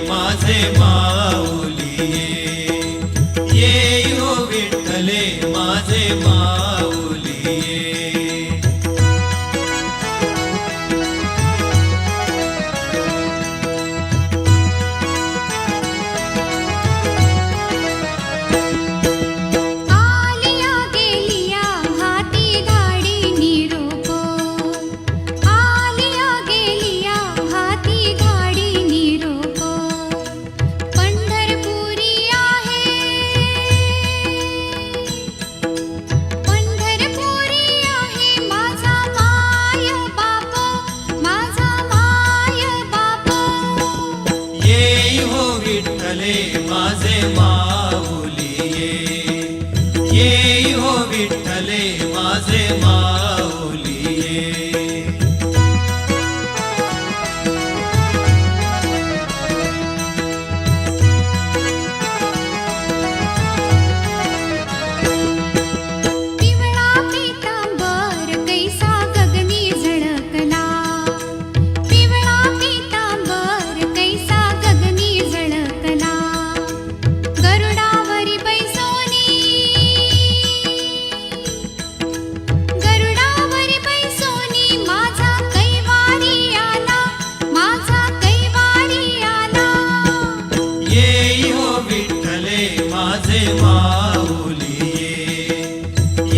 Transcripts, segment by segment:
माझे माऊली ये हो विठ्ठले माझे माऊली माझे माऊली ये हो विठ्ठले माझे माऊली पिवळा पीतांबर कैसा गगनी झळकला पिवळा पीतांबर कैसा गगनी झळकला गरुडावरी बैसोनी माझा कैवारी आला ये हो विठ्ठले माझे माऊली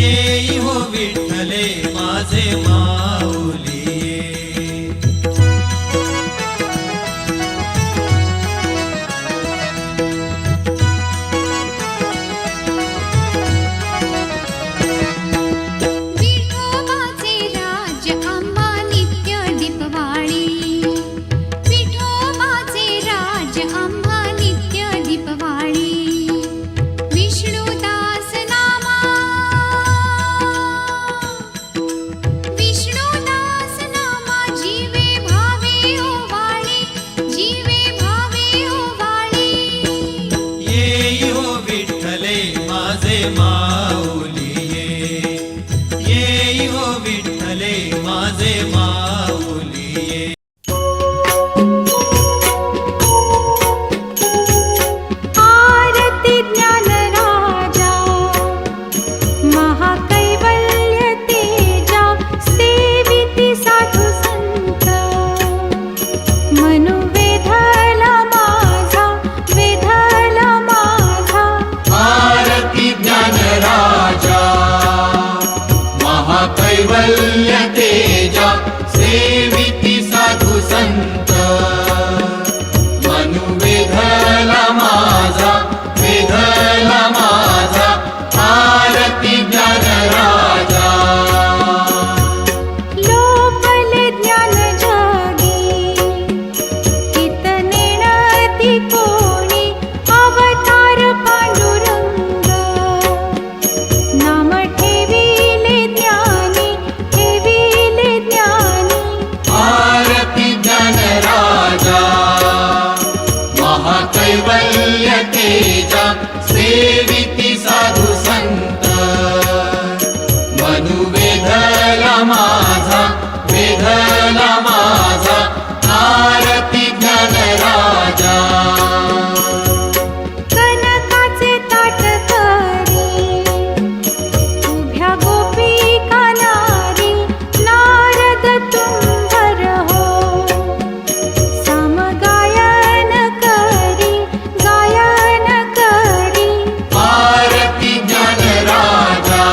ये हो विठ्ठले माझे माऊली विठोबाचे राज्य आंबा नित्य दीपवाळी विठोबाचे राज्य आंबा नित्य दीपवाळी विष्णुदास नामा जीवे भावे ओवाळी ये हो विठ्ठले माझे माऊली ये हो विठ्ठले माझे माऊली आरती ज्ञान राजा महाकैवल्य तेजा सेविती साधू संत मनु वेधला माझा आरती ज्ञान राजा महाकैवल्य तेजा सेविती साधू संत मनु वेधला माझा आरती ज्ञान राजा लोपले ज्ञान जगी हित नेणती कोणी अवतार पांडुरंग नाम ठेविले ज्ञानी आरती ज्ञान राजा महाकैवल्य तेजा सेविती साधू संत मनु वेधला माझा आरती ज्ञान राजा कनकाचे ताट करी उभ्या गोपिका नारी नारद तुंबर हो समगायन करी आरती ज्ञान राजा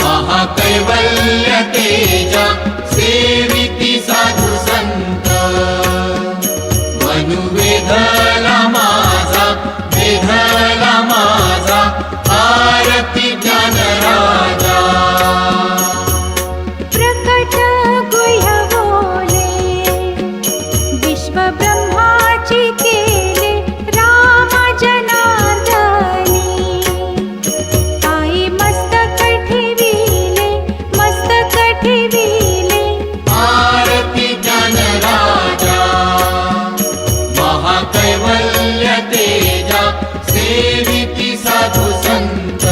महाकैवल्य तेजा सेविती साधू संत मनु वेधला माझा आरती ज्ञान राजा प्रकट गुह्य बोले विश्व ब्रह्माची केले राम जनार्दनी आई मस्तक ठेविले आरती ज्ञान राजा महाकैवल्य तेजा सेविती साधू संत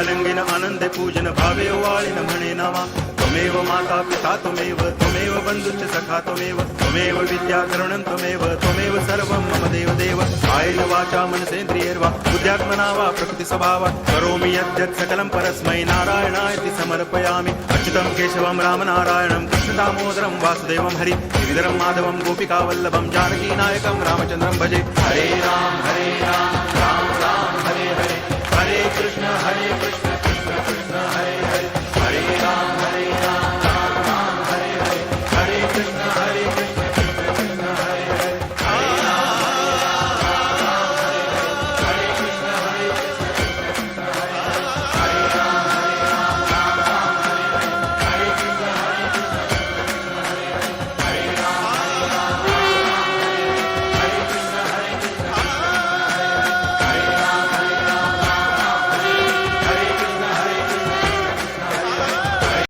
अलंगिन आनंदे पूजन भावे ओवाळीन म्हणे नावा त्वमेव माता पिता त्वमेव बंधुश्च सखा त्वमेव विद्या करुणं त्वमेव सर्वं मम देव कायेन वाचा मनसेन्द्रियैर्वा बुद्ध्यात्मना वा प्रकृति स्वभावात् करोमि यद्यत् सकलं परस्मै नारायणायति समर्पयामि अच्युतं केशवं रामनारायणं कृष्णदामोदरं वासुदेवं हरि गिरिधरं माधवं गोपिकावल्लभं जानकीनायकं रामचन्द्रं भजे हरे राम राम राम हरे हरे हरे कृष्ण